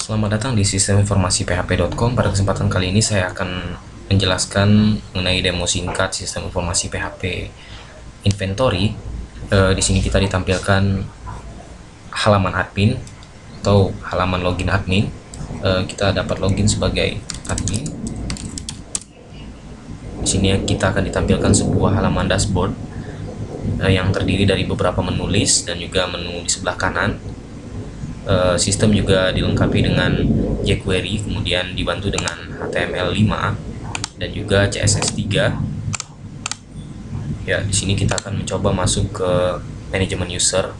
Selamat datang di sistem informasi php.com. Pada kesempatan kali ini saya akan menjelaskan mengenai demo singkat sistem informasi PHP inventory. Di sini kita ditampilkan halaman admin atau halaman login admin. Kita dapat login sebagai admin. Di sini kita akan ditampilkan sebuah halaman dashboard yang terdiri dari beberapa menu list dan juga menu di sebelah kanan. Sistem juga dilengkapi dengan jQuery, kemudian dibantu dengan HTML5 dan juga CSS3. Ya, di sini kita akan mencoba masuk ke manajemen user.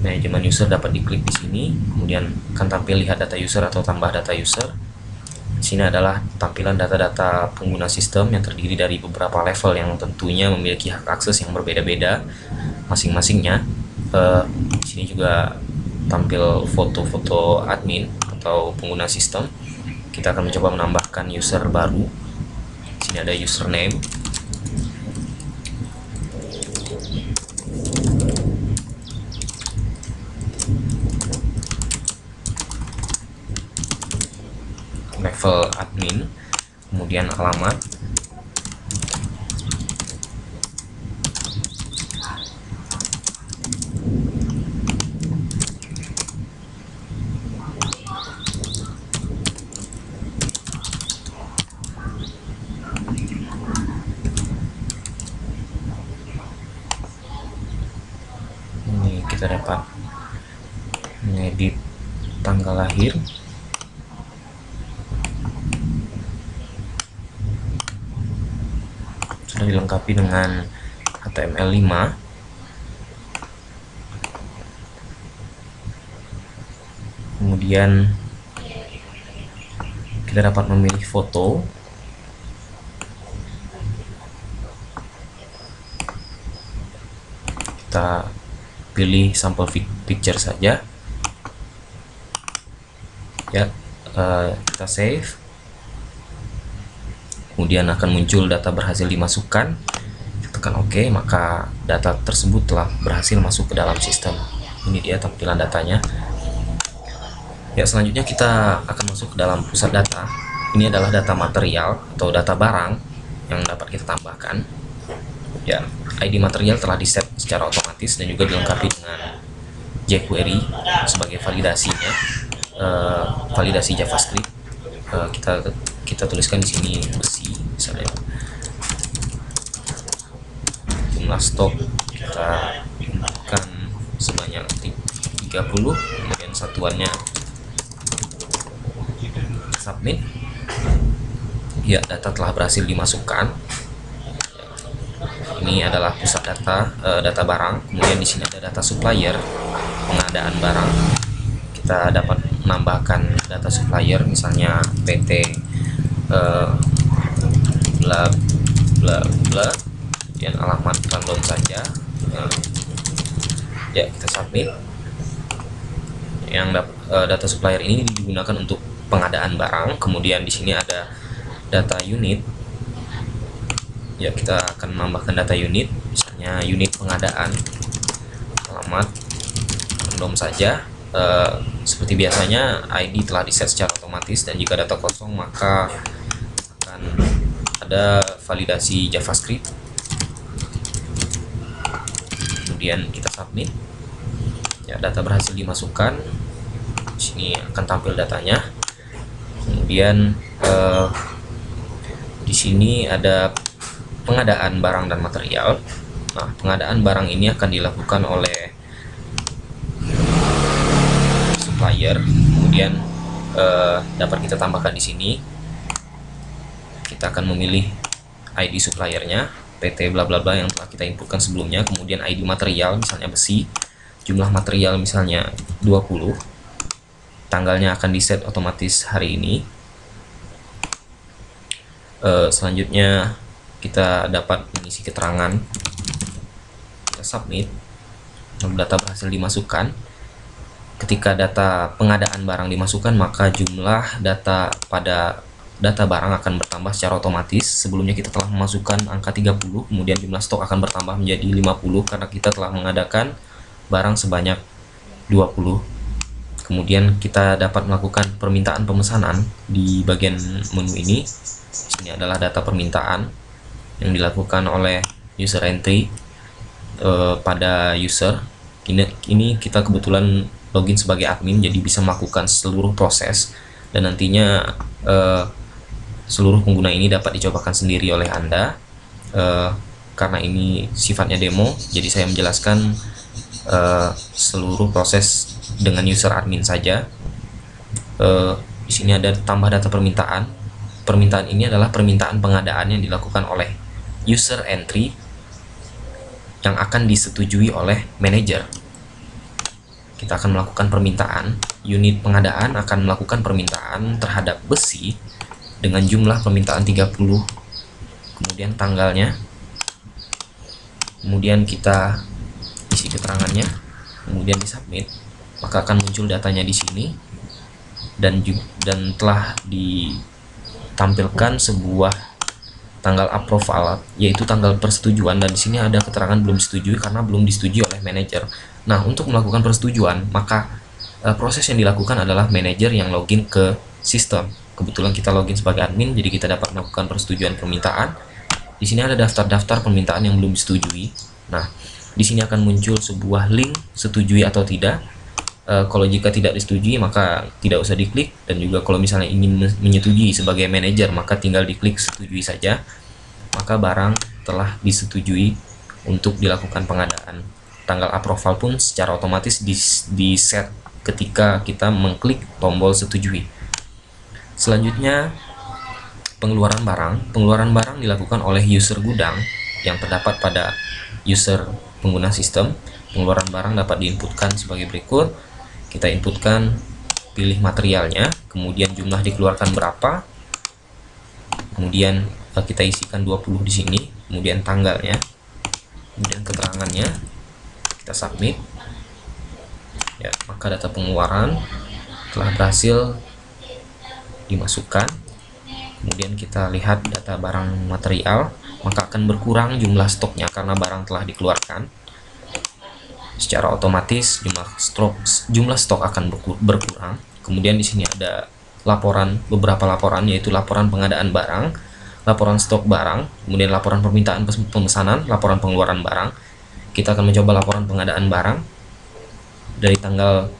Manajemen user dapat diklik di sini, kemudian akan tampil lihat data user atau tambah data user. Di sini adalah tampilan data-data pengguna sistem yang terdiri dari beberapa level yang tentunya memiliki hak akses yang berbeda-beda masing-masingnya. Di sini juga tampil foto-foto admin atau pengguna sistem. Kita akan mencoba menambahkan user baru. Di sini ada username. Level admin, kemudian alamat. Ini kita dapat mengedit tanggal lahir. Sudah dilengkapi dengan HTML5. Kemudian kita dapat memilih foto. Kita pilih sampel picture saja. Ya, kita save. Kemudian akan muncul data berhasil dimasukkan. Tekan OK, maka data tersebut telah berhasil masuk ke dalam sistem. Ini dia tampilan datanya. Ya, selanjutnya kita akan masuk ke dalam pusat data. Ini adalah data material atau data barang yang dapat kita tambahkan. Ya, ID material telah di-set secara otomatis dan juga dilengkapi dengan jQuery sebagai validasinya. Validasi JavaScript. Kita tuliskan di sini besi misalnya. Jumlah stok kita inputkan sebanyak 30, kemudian satuannya submit. Ya, data telah berhasil dimasukkan. Ini adalah pusat data, data barang. Kemudian di sini ada data supplier, pengadaan barang. Kita dapat menambahkan data supplier, misalnya PT bla bla bla, dan alamat random saja. Ya, kita submit. Yang data supplier ini digunakan untuk pengadaan barang. Kemudian di sini ada data unit. Ya, kita akan menambahkan data unit, misalnya unit pengadaan, alamat random saja. Seperti biasanya ID telah di-set secara otomatis, dan jika data kosong maka akan ada validasi JavaScript. Kemudian kita submit. Ya, data berhasil dimasukkan. Di sini akan tampil datanya. Kemudian di sini ada pengadaan barang dan material. Nah, pengadaan barang ini akan dilakukan oleh supplier. Kemudian dapat kita tambahkan di sini. Kita akan memilih ID suppliernya, PT bla bla bla yang telah kita inputkan sebelumnya. Kemudian ID material, misalnya besi. Jumlah material misalnya 20. Tanggalnya akan di-set otomatis hari ini. Selanjutnya kita dapat mengisi keterangan. Kita submit. Data berhasil dimasukkan. Ketika data pengadaan barang dimasukkan, maka jumlah data pada data barang akan bertambah secara otomatis. Sebelumnya kita telah memasukkan angka 30, kemudian jumlah stok akan bertambah menjadi 50 karena kita telah mengadakan barang sebanyak 20. Kemudian kita dapat melakukan permintaan pemesanan di bagian menu ini. Ini adalah data permintaan yang dilakukan oleh user entry pada user. Ini kita kebetulan login sebagai admin, jadi bisa melakukan seluruh proses, dan nantinya seluruh pengguna ini dapat dicobakan sendiri oleh Anda. Karena ini sifatnya demo, jadi saya menjelaskan seluruh proses dengan user admin saja. Di sini ada tambah data permintaan. Permintaan ini adalah permintaan pengadaan yang dilakukan oleh user entry yang akan disetujui oleh manajer. Kita akan melakukan permintaan. Unit pengadaan akan melakukan permintaan terhadap besi dengan jumlah permintaan 30. Kemudian tanggalnya. Kemudian kita isi keterangannya, kemudian disubmit, maka akan muncul datanya di sini, dan telah ditampilkan sebuah tanggal approval, yaitu tanggal persetujuan, dan di sini ada keterangan belum disetujui karena belum disetujui oleh manajer. Nah, untuk melakukan persetujuan, maka proses yang dilakukan adalah manajer yang login ke sistem. Kebetulan kita login sebagai admin, jadi kita dapat melakukan persetujuan permintaan. Di sini ada daftar-daftar permintaan yang belum disetujui. Nah, di sini akan muncul sebuah link setujui atau tidak. Kalau jika tidak disetujui, maka tidak usah diklik, dan juga kalau misalnya ingin menyetujui sebagai manajer, maka tinggal diklik setujui saja. Maka barang telah disetujui untuk dilakukan pengadaan. Tanggal approval pun secara otomatis di set ketika kita mengklik tombol setujui. Selanjutnya, pengeluaran barang. Pengeluaran barang dilakukan oleh user gudang yang terdapat pada user pengguna sistem. Pengeluaran barang dapat diinputkan sebagai berikut. Kita inputkan, pilih materialnya, kemudian jumlah dikeluarkan berapa, kemudian kita isikan 20 di sini, kemudian tanggalnya, kemudian keterangannya, kita submit. Ya, maka data pengeluaran telah berhasil dimasukkan. Kemudian kita lihat data barang material, maka akan berkurang jumlah stoknya karena barang telah dikeluarkan. Secara otomatis jumlah stok akan berkurang. Kemudian di sini ada beberapa laporan, yaitu laporan pengadaan barang, laporan stok barang, kemudian laporan permintaan pemesanan, laporan pengeluaran barang. Kita akan mencoba laporan pengadaan barang. Dari tanggal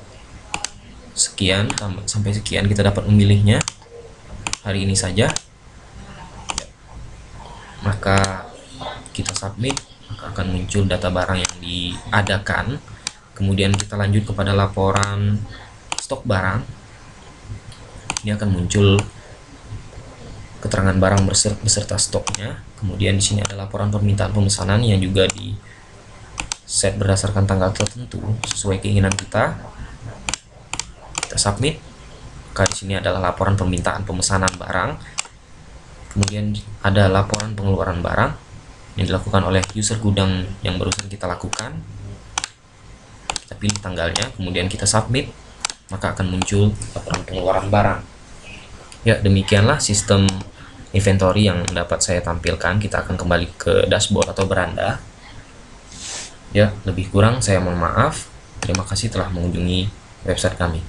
sekian sampai sekian kita dapat memilihnya hari ini saja. Maka kita submit, maka akan muncul data barang yang diadakan. Kemudian kita lanjut kepada laporan stok barang. Ini akan muncul keterangan barang beserta stoknya. Kemudian di sini ada laporan permintaan pemesanan yang juga di set berdasarkan tanggal tertentu sesuai keinginan kita. Kita submit. Maka di sini adalah laporan permintaan pemesanan barang. Kemudian ada laporan pengeluaran barang yang dilakukan oleh user gudang yang barusan kita lakukan. Kita pilih tanggalnya, kemudian kita submit, maka akan muncul laporan pengeluaran barang. Ya, demikianlah sistem inventory yang dapat saya tampilkan. Kita akan kembali ke dashboard atau beranda. Ya, lebih kurang saya mohon maaf. Terima kasih telah mengunjungi website kami.